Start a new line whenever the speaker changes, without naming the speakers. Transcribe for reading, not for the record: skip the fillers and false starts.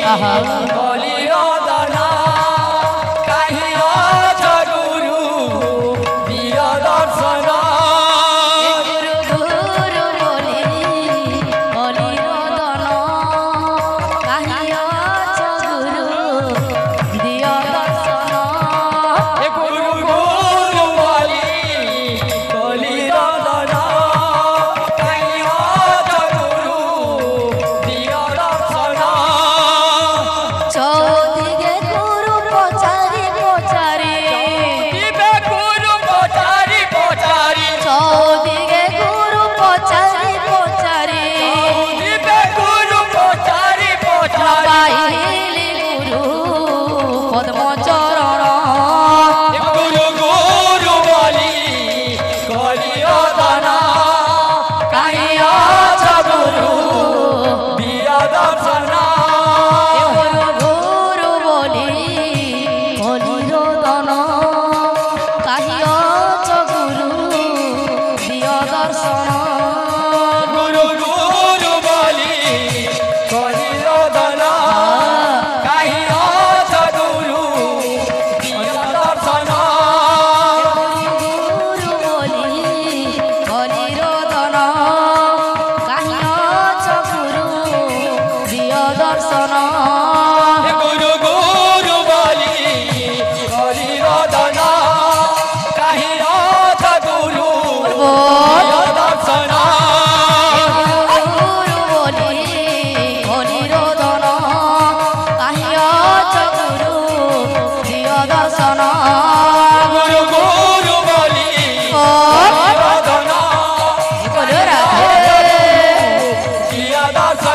বলিরদনা কাহি অছ গুরু প্রিয় দর্শন
গুরু বলি বলিরদন কাহি অছ গুরু প্রিয় দর্শন
গুরু গুরু বলি বলিরদনা কাহি অছ গুরু প্রিয় দর্শন
চৌদিকে গুরু পচারি পচারি
দিবে গুরু পচারি পচারি
চৌদিকে গুরু পচারি পচারি
দিবে গুরু পচারি পচারি
পাইলি গুরু পদ্ম চরণ
গুরু গুরু বলি বলিরদনা কাহি অছ গুরু প্রিয় দর্শন
গুরু বলি বলিরদন কাহি অছ গুরু প্রিয় দর্শন
গুরু গুরু বলি বলিরদনা কাহি অছ গুরু প্রিয় দর্শন
গুরু বলি বলিরদন কাহি অছ গুরু প্রিয় দর্শন
গুরু গুরু বলি বলিরদনা কাহি অছ গুরু প্রিয় দর্শন
গুরু বলি বলিরদন কাহি অছ গুরু প্রিয় দর্শন
গুরু গুরু বলি বলিরদনা
বলো রাধে
প্রিয় দর্শন